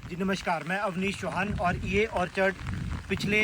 जी नमस्कार, मैं अवनीश चौहान और ये ऑर्चर्ड पिछले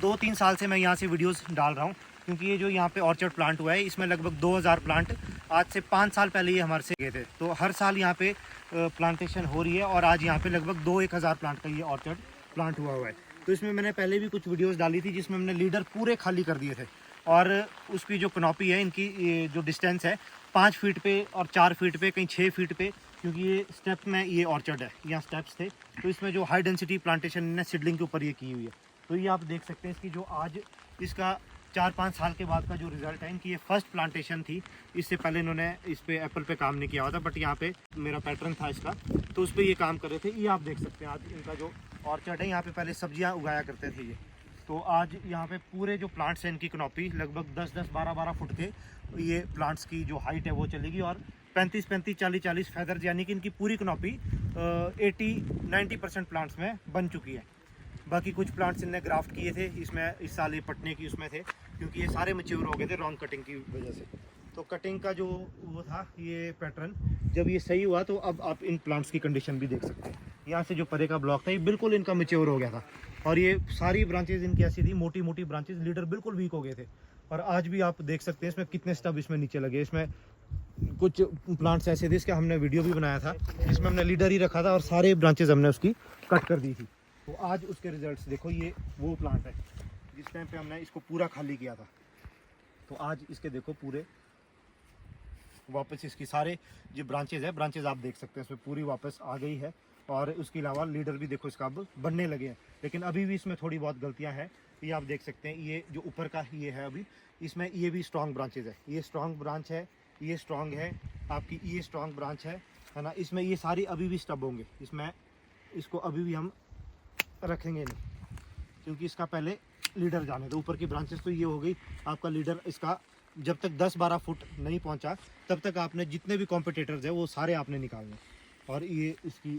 2-3 साल से मैं यहाँ से वीडियोस डाल रहा हूँ, क्योंकि ये जो यहाँ पे ऑर्चर्ड प्लांट हुआ है इसमें लगभग 2000 प्लांट आज से 5 साल पहले ये हमारे से गए थे। तो हर साल यहाँ पे प्लांटेशन हो रही है और आज यहाँ पे लगभग 2-1 हज़ार प्लांट का ये ऑर्चर्ड प्लांट हुआ है। तो इसमें मैंने पहले भी कुछ वीडियोज़ डाली थी जिसमें हमने लीडर पूरे खाली कर दिए थे और उसकी जो कनॉपी है, इनकी ये जो डिस्टेंस है 5 फीट पे और 4 फीट पे, कहीं 6 फीट पे, क्योंकि ये स्टेप में ये ऑर्चर्ड है, यहाँ स्टेप्स थे। तो इसमें जो हाई डेंसिटी प्लांटेशन ने सीडलिंग के ऊपर ये की हुई है। तो ये आप देख सकते हैं इसकी जो आज इसका 4-5 साल के बाद का जो रिजल्ट है। इनकी ये फर्स्ट प्लांटेशन थी, इससे पहले इन्होंने इस पे एप्पल पे काम नहीं किया हुआ था, बट यहाँ पे मेरा पैटर्न था इसका, तो उस पर ये काम कर रहे थे। ये आप देख सकते हैं आज इनका जो ऑर्चर्ड है, यहाँ पे पहले सब्जियाँ उगाया करते थे ये। तो आज यहाँ पे पूरे जो प्लांट्स हैं इनकी कनॉपी लगभग 10-10, 12-12 फुट के ये प्लांट्स की जो हाइट है वो चलेगी और 35-35, 40-40 फैदर, यानी कि इनकी पूरी कनॉपी 80-90% प्लांट्स में बन चुकी है। बाकी कुछ प्लांट्स इनने ग्राफ्ट किए थे, इसमें इस साल ये पटने की उसमें थे, क्योंकि ये सारे मैच्योर हो गए थे रॉन्ग कटिंग की वजह से। तो कटिंग का जो वो था ये पैटर्न, जब ये सही हुआ तो अब आप इन प्लांट्स की कंडीशन भी देख सकते हैं। यहाँ से जो परे का ब्लॉक था ये बिल्कुल इनका मैच्योर हो गया था और ये सारी ब्रांचेज इनकी ऐसी थी, मोटी मोटी ब्रांचेज, लीडर बिल्कुल वीक हो गए थे। और आज भी आप देख सकते हैं इसमें कितने स्टब इसमें नीचे लगे। इसमें कुछ प्लांट्स ऐसे थे, इसका हमने वीडियो भी बनाया था, जिसमें हमने लीडर ही रखा था और सारे ब्रांचेज हमने उसकी कट कर दी थी। तो आज उसके रिजल्ट्स देखो, ये वो प्लांट है जिस टाइम पे हमने इसको पूरा खाली किया था। तो आज इसके देखो पूरे वापस इसकी सारे जो ब्रांचेज है, ब्रांचेज आप देख सकते हैं इसमें पूरी वापस आ गई है। और उसके अलावा लीडर भी देखो इसका अब बनने लगे हैं, लेकिन अभी भी इसमें थोड़ी बहुत गलतियां हैं। ये आप देख सकते हैं, ये जो ऊपर का ये है अभी, इसमें ये भी स्ट्रॉन्ग ब्रांचेज है, ये स्ट्रॉन्ग ब्रांच है, ये स्ट्रॉन्ग है आपकी, ये स्ट्रॉन्ग ब्रांच है ना। इसमें ये सारी अभी भी स्टब होंगे, इसमें इसको अभी भी हम रखेंगे नहीं, क्योंकि इसका पहले लीडर जाने दो। ऊपर की ब्रांचेस तो ये हो गई आपका लीडर, इसका जब तक 10-12 फुट नहीं पहुंचा तब तक आपने जितने भी कॉम्पिटिटर्स है वो सारे आपने निकालने। और ये इसकी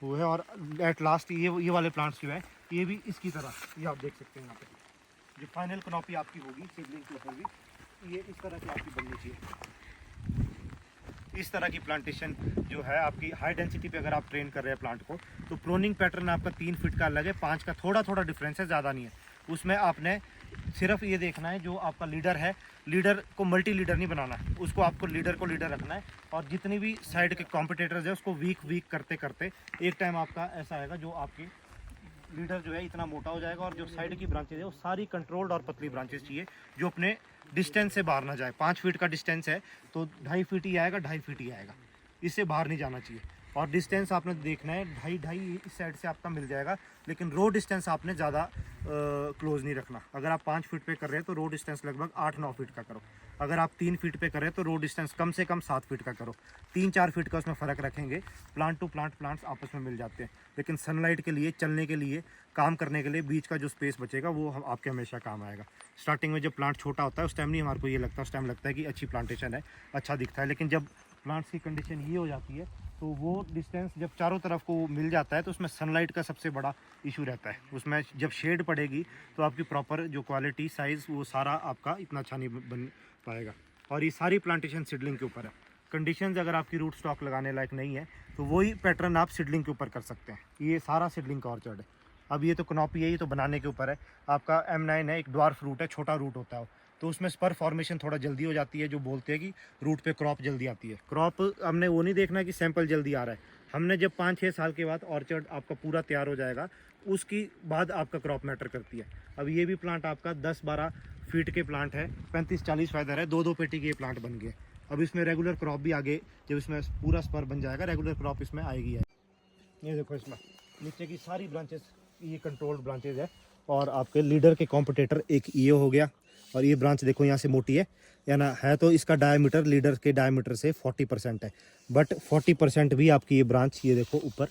वो है, और एट लास्ट ये वाले प्लांट्स जो है ये भी इसकी तरह, ये आप देख सकते हैं यहाँ पे जो फाइनल कनॉपी आपकी होगी सीडलिंग के ऊपर भी ये इस तरह की आपकी बननी चाहिए। इस तरह की प्लांटेशन जो है आपकी हाई डेंसिटी पे अगर आप ट्रेन कर रहे हैं प्लांट को, तो प्रोनिंग पैटर्न आपका 3 फीट का अलग है, 5 का थोड़ा थोड़ा डिफरेंस है, ज़्यादा नहीं है। उसमें आपने सिर्फ ये देखना है जो आपका लीडर है, लीडर को मल्टी लीडर नहीं बनाना है, उसको आपको लीडर को लीडर रखना है। और जितनी भी साइड के कॉम्पिटिटर्स है उसको वीक करते करते एक टाइम आपका ऐसा आएगा जो आपकी लीडर जो है इतना मोटा हो जाएगा और जो साइड की ब्रांचेज है वो सारी कंट्रोल्ड और पतली ब्रांचेज चाहिए, जो अपने डिस्टेंस से बाहर ना जाए। 5 फीट का डिस्टेंस है तो 2.5 फीट ही आएगा, 2.5 फीट ही आएगा, इससे बाहर नहीं जाना चाहिए। और डिस्टेंस आपने देखना है 2.5 इस साइड से आपका मिल जाएगा, लेकिन रो डिस्टेंस आपने ज़्यादा क्लोज नहीं रखना। अगर आप 5 फीट पे कर रहे हैं तो रो डिस्टेंस लगभग 8-9 फीट का करो। अगर आप 3 फीट पे कर रहे हैं तो रो डिस्टेंस कम से कम 7 फीट का करो। 3-4 फीट का उसमें फ़र्क रखेंगे। प्लांट टू प्लांट प्लांट्स आपस में मिल जाते हैं, लेकिन सनलाइट के लिए, चलने के लिए, काम करने के लिए बीच का जो स्पेस बचेगा वो आपके हमेशा काम आएगा। स्टार्टिंग में जब प्लांट छोटा होता है उस टाइम नहीं हमारे को ये लगता, उस टाइम लगता है कि अच्छी प्लांटेशन है, अच्छा दिखता है, लेकिन जब प्लांट्स की कंडीशन ये हो जाती है तो वो डिस्टेंस जब चारों तरफ को मिल जाता है तो उसमें सनलाइट का सबसे बड़ा इशू रहता है। उसमें जब शेड पड़ेगी तो आपकी प्रॉपर जो क्वालिटी, साइज़, वो सारा आपका इतना अच्छा नहीं बन पाएगा। और ये सारी प्लांटेशन सीडलिंग के ऊपर है। कंडीशंस अगर आपकी रूट स्टॉक लगाने लायक नहीं है तो वही पैटर्न आप सीडलिंग के ऊपर कर सकते हैं। ये सारा सीडलिंग का ऑर्चर्ड है। अब ये तो कनॉपी है, ये तो बनाने के ऊपर है। आपका M9 है, एक ड्वार्फ रूट है, छोटा रूट होता है, तो उसमें स्पर फॉर्मेशन थोड़ा जल्दी हो जाती है, जो बोलते हैं कि रूट पे क्रॉप जल्दी आती है। क्रॉप हमने वो नहीं देखना कि सैंपल जल्दी आ रहा है, हमने जब 5-6 साल के बाद ऑर्चर्ड आपका पूरा तैयार हो जाएगा उसकी बाद आपका क्रॉप मैटर करती है। अब ये भी प्लांट आपका 10-12 फीट के प्लांट है, 35-40 फैदर है, 2-2 पेटी के ये प्लांट बन गए। अब इसमें रेगुलर क्रॉप भी आगे जब इसमें पूरा स्पर बन जाएगा रेगुलर क्रॉप इसमें आएगी। ये देखो इसमें नीचे की सारी ब्रांचेस ये कंट्रोल्ड ब्रांचेज है। और आपके लीडर के कॉम्पिटिटर एक ये हो गया, और ये ब्रांच देखो यहाँ से मोटी है, या ना है, तो इसका डायमीटर लीडर के डायमीटर से 40% है, बट 40% भी आपकी ये ब्रांच, ये देखो ऊपर,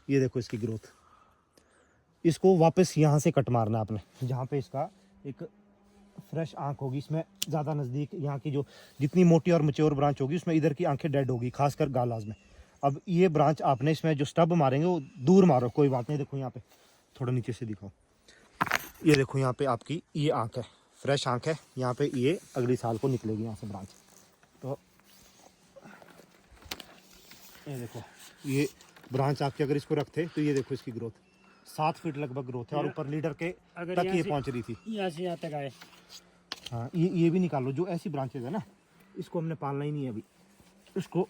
ये देखो इसकी ग्रोथ, इसको वापस यहाँ से कट मारना आपने, जहाँ पे इसका एक फ्रेश आंख होगी, इसमें ज़्यादा नज़दीक यहाँ की जो जितनी मोटी और मैच्योर ब्रांच होगी उसमें इधर की आंखें डेड होगी, खासकर गालाज में। अब ये ब्रांच आपने इसमें जो स्टब मारेंगे वो दूर मारो, कोई बात नहीं। देखो यहाँ पे थोड़ा नीचे से दिखाओ, ये देखो यहाँ पे आपकी ये आंख है, फ्रेश आंख है, यहाँ पे ये अगली साल को निकलेगी यहाँ से ब्रांच। तो ये देखो ये ब्रांच आपके अगर इसको रखते तो ये देखो इसकी ग्रोथ 7 फीट लगभग ग्रोथ है और ऊपर लीडर के तक ये पहुंच रही थी। यहाँ से यहाँ तक आए। हाँ ये भी निकाल लो, जो ऐसी ब्रांचेज है ना इसको हमने पालना ही नहीं है अभी, इसको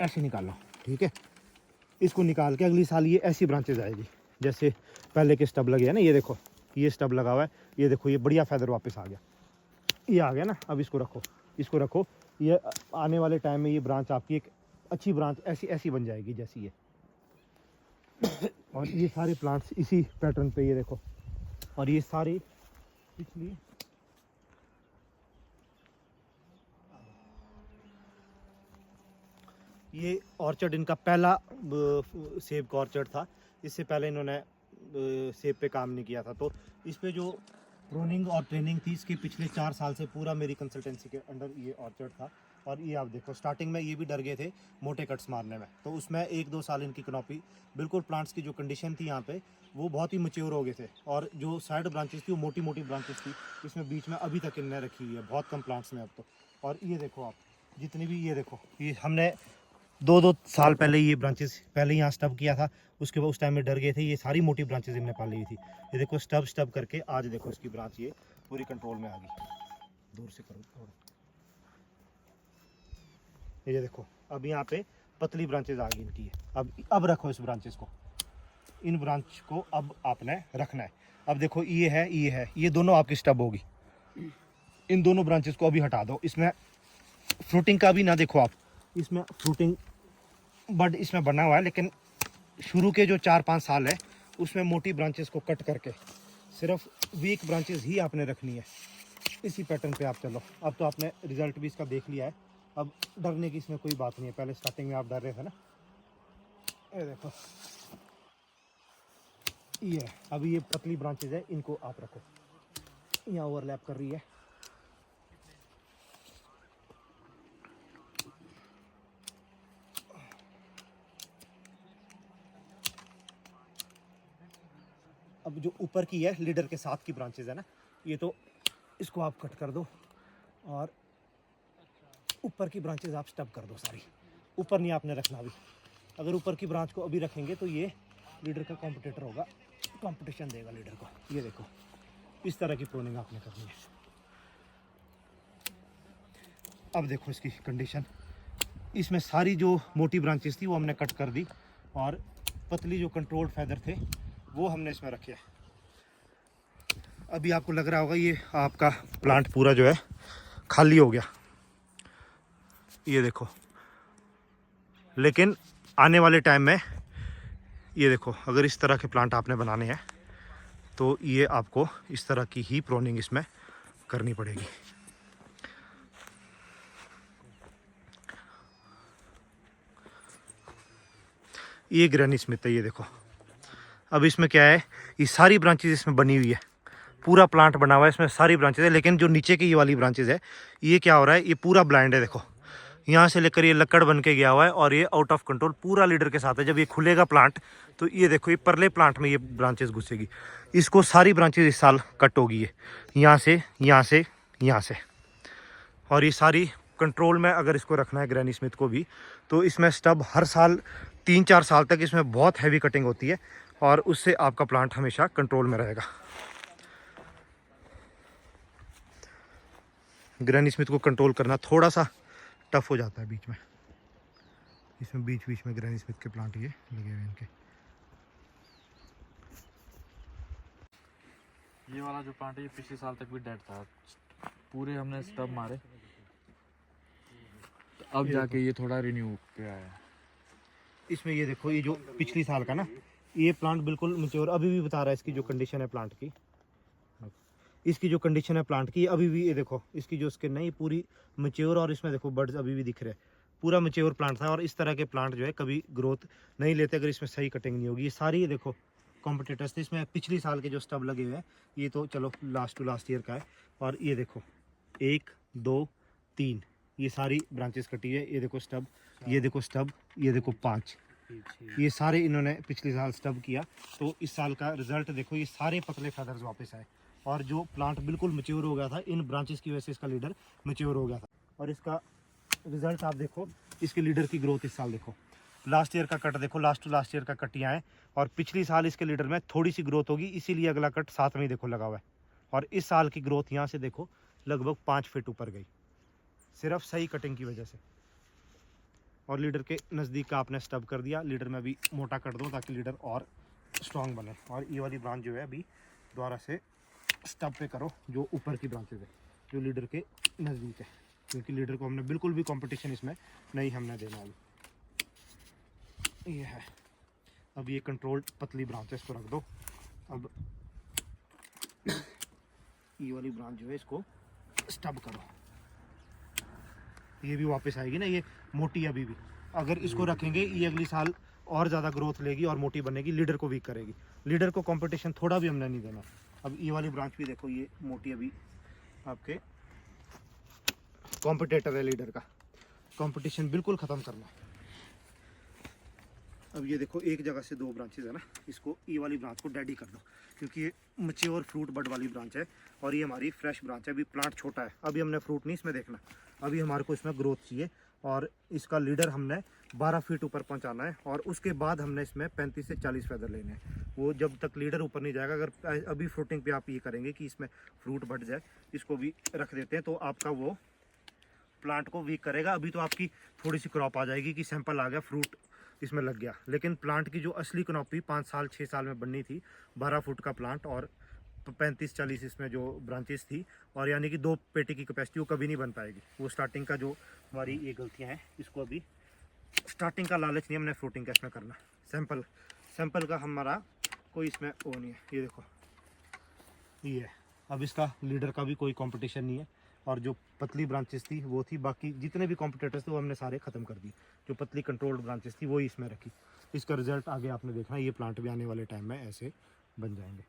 ऐसे निकाल लो, ठीक है। इसको निकाल के अगली साल ये ऐसी ब्रांचेज आएगी जैसे पहले के स्टब लगे हैं ना, ये देखो ये स्टब लगा हुआ है, ये देखो ये बढ़िया फैदर वापस आ गया, ये आ गया ना। अब इसको रखो, इसको रखो, ये आने वाले टाइम में ये ब्रांच आपकी एक अच्छी ब्रांच ऐसी बन जाएगी जैसी ये। और ये सारे प्लांट्स इसी पैटर्न पे ये देखो, और ये सारे पिछली ये ऑर्चर्ड इनका पहला सेब का ऑर्चर्ड था। इससे पहले इन्होंने सेब पे काम नहीं किया था, तो इस पे जो प्रूनिंग और ट्रेनिंग थी इसके पिछले 4 साल से पूरा मेरी कंसल्टेंसी के अंडर ये ऑर्चर्ड था। और ये आप देखो स्टार्टिंग में ये भी डर गए थे मोटे कट्स मारने में, तो उसमें 1-2 साल इनकी कनॉपी बिल्कुल प्लांट्स की जो कंडीशन थी यहाँ पे वो बहुत ही मैच्योर हो गए थे। और जो साइड ब्रांचेस थी वो मोटी मोटी ब्रांचेस थी, इसमें बीच में अभी तक इनने रखी हुई है, बहुत कम प्लांट्स में अब तो। और ये देखो आप जितनी भी, ये देखो ये हमने 2-2 साल पहले ये ब्रांचेस पहले यहाँ स्टब किया था, उसके बाद उस टाइम में डर गए थे, ये सारी मोटी ब्रांचेस इनने पाली हुई थी। ये देखो स्टब करके आज देखो इसकी ब्रांच ये पूरी कंट्रोल में आ गई। दूर से करो थोड़ा, ये देखो अब यहाँ पे पतली ब्रांचेस आ गई इनकी है। अब रखो इस ब्रांचेस को, इन ब्रांच को अब आपने रखना है। अब देखो ये दोनों आपकी स्टब होगी, इन दोनों ब्रांचेस को अभी हटा दो। इसमें फ्रूटिंग का भी ना देखो आप, इसमें फ्रूटिंग बड इसमें बना हुआ है, लेकिन शुरू के जो 4-5 साल है उसमें मोटी ब्रांचेस को कट करके सिर्फ वीक ब्रांचेस ही आपने रखनी है। इसी पैटर्न पे आप चलो। अब तो आपने रिजल्ट भी इसका देख लिया है, अब डरने की इसमें कोई बात नहीं है। पहले स्टार्टिंग में आप डर रहे थे ना, ये देखो ये अभी ये पतली ब्रांचेज है, इनको आप रखो, यहाँ ओवरलैप कर रही है। अब जो ऊपर की है लीडर के साथ की ब्रांचेज है ना, ये तो इसको आप कट कर दो और ऊपर की ब्रांचेज आप स्टब कर दो सारी। ऊपर नहीं आपने रखना अभी, अगर ऊपर की ब्रांच को अभी रखेंगे तो ये लीडर का कॉम्पिटिटर होगा, कंपटीशन देगा लीडर को। ये देखो इस तरह की प्रूनिंग आपने करनी है। अब देखो इसकी कंडीशन, इसमें सारी जो मोटी ब्रांचेस थी वो हमने कट कर दी और पतली जो कंट्रोल्ड फैदर थे वो हमने इसमें रखे। अभी आपको लग रहा होगा ये आपका प्लांट पूरा जो है खाली हो गया, ये देखो, लेकिन आने वाले टाइम में ये देखो अगर इस तरह के प्लांट आपने बनाने हैं तो ये आपको इस तरह की ही प्रूनिंग इसमें करनी पड़ेगी। ये ग्रैनी स्मिथ है, ये देखो। अब इसमें क्या है, ये सारी ब्रांचेज इसमें बनी हुई है, पूरा प्लांट बना हुआ है, इसमें सारी ब्रांचेज है, लेकिन जो नीचे की ये वाली ब्रांचेज है ये क्या हो रहा है, ये पूरा ब्लाइंड है। देखो यहाँ से लेकर ये लकड़ बन के गया हुआ है और ये आउट ऑफ कंट्रोल पूरा लीडर के साथ है। जब ये खुलेगा प्लांट तो ये देखो ये परले प्लांट में ये ब्रांचेज घुसेगी, इसको सारी ब्रांचेज इस साल कट होगी, ये यहाँ से यहाँ से यहाँ से। और ये सारी कंट्रोल में अगर इसको रखना है ग्रैनी स्मिथ को भी, तो इसमें स्टब हर साल 3-4 साल तक इसमें बहुत हैवी कटिंग होती है और उससे आपका प्लांट हमेशा कंट्रोल में रहेगा। ग्रैनी स्मिथ को कंट्रोल करना थोड़ा सा टफ हो जाता है बीच में, इसमें बीच में ग्रैनी स्मिथ के प्लांट ये लगे हुए इनके। ये वाला जो प्लांट है ये पिछले साल तक भी डेड था, पूरे हमने स्टब मारे, तो अब जाके ये थोड़ा रिन्यू पे आया। इसमें ये देखो ये जो पिछली साल का ना, ये प्लांट बिल्कुल मैच्योर अभी भी बता रहा है। इसकी जो कंडीशन है प्लांट की, इसकी जो कंडीशन है प्लांट की अभी भी, ये देखो इसकी जो स्किन है ये पूरी मैच्योर, और इसमें देखो बर्ड्स अभी भी दिख रहे हैं, पूरा मैच्योर प्लांट था। और इस तरह के प्लांट जो है कभी ग्रोथ नहीं लेते अगर इसमें सही कटिंग नहीं होगी। ये सारी ये देखो कॉम्पिटिटर्स थे, इसमें पिछली साल के जो स्टब लगे हुए हैं ये तो चलो लास्ट टू लास्ट ईयर का है। और ये देखो 1 2 3 ये सारी ब्रांचेस कटी है, ये देखो स्टब, ये देखो स्टब, ये देखो 5, ये सारे इन्होंने पिछले साल स्टब किया। तो इस साल का रिजल्ट देखो, ये सारे पतले फेदर्स वापस आए और जो प्लांट बिल्कुल मैच्योर हो गया था इन ब्रांचेस की वजह से इसका लीडर मैच्योर हो गया था। और इसका रिजल्ट आप देखो, इसके लीडर की ग्रोथ इस साल देखो, लास्ट ईयर का कट देखो, लास्ट टू लास्ट ईयर का कट यहाँ है। और पिछली साल इसके लीडर में थोड़ी सी ग्रोथ होगी, इसीलिए अगला कट साथ में ही देखो लगा हुआ है। और इस साल की ग्रोथ यहाँ से देखो लगभग 5 फीट ऊपर गई, सिर्फ सही कटिंग की वजह से। और लीडर के नज़दीक का आपने स्टब कर दिया। लीडर में अभी मोटा कर दो ताकि लीडर और स्ट्रॉन्ग बने। और ये वाली ब्रांच जो है अभी दोबारा से स्टब पे करो, जो ऊपर की ब्रांचेज है जो लीडर के नज़दीक है, क्योंकि लीडर को हमने बिल्कुल भी कंपटीशन इसमें नहीं हमने देना। अभी ये है, अब ये कंट्रोल्ड पतली ब्रांच है, इसको रख दो। अब ये वाली ब्रांच जो है इसको स्टब करो, ये भी वापस आएगी ना, ये मोटी अभी भी। अगर इसको रखेंगे ये अगली साल और ज़्यादा ग्रोथ लेगी और मोटी बनेगी, लीडर को वीक करेगी। लीडर को कंपटीशन थोड़ा भी हमने नहीं देना। अब ये वाली ब्रांच भी देखो, ये मोटी अभी आपके कॉम्पिटिटर है लीडर का, कंपटीशन बिल्कुल ख़त्म करना है। अब ये देखो एक जगह से 2 ब्रांचेज है ना, इसको ये वाली ब्रांच को डैडी कर दो, क्योंकि ये मैच्योर फ्रूट बड वाली ब्रांच है और ये हमारी फ्रेश ब्रांच है। अभी प्लांट छोटा है, अभी हमने फ्रूट नहीं इसमें देखना, अभी हमारे को इसमें ग्रोथ चाहिए। और इसका लीडर हमने 12 फीट ऊपर पहुंचाना है और उसके बाद हमने इसमें 35 से 40 फेदर लेने हैं। वो जब तक लीडर ऊपर नहीं जाएगा, अगर अभी फ्रूटिंग पे आप ये करेंगे कि इसमें फ्रूट बढ़ जाए, इसको भी रख देते हैं, तो आपका वो प्लांट को वीक करेगा। अभी तो आपकी थोड़ी सी क्रॉप आ जाएगी कि सैंपल आ गया, फ्रूट इसमें लग गया, लेकिन प्लांट की जो असली कनॉपी 5 साल 6 साल में बननी थी, 12 फुट का प्लांट और 35-40 इसमें जो ब्रांचेस थी, और यानी कि 2 पेटी की कैपेसिटी, वो कभी नहीं बन पाएगी। वो स्टार्टिंग का जो हमारी ये गलतियां हैं, इसको अभी स्टार्टिंग का लालच नहीं हमने फ्रूटिंग का इसमें करना। सैंपल का हमारा कोई इसमें वो नहीं है। ये देखो ये है, अब इसका लीडर का भी कोई कंपटीशन नहीं है। और जो पतली ब्रांचेस थी वो थी, बाकी जितने भी कॉम्पिटिटर्स थे वो हमने सारे ख़त्म कर दिए। जो पतली कंट्रोल्ड ब्रांचेस थी वही इसमें रखी। इसका रिजल्ट आगे आपने देखना, ये प्लांट भी आने वाले टाइम में ऐसे बन जाएंगे।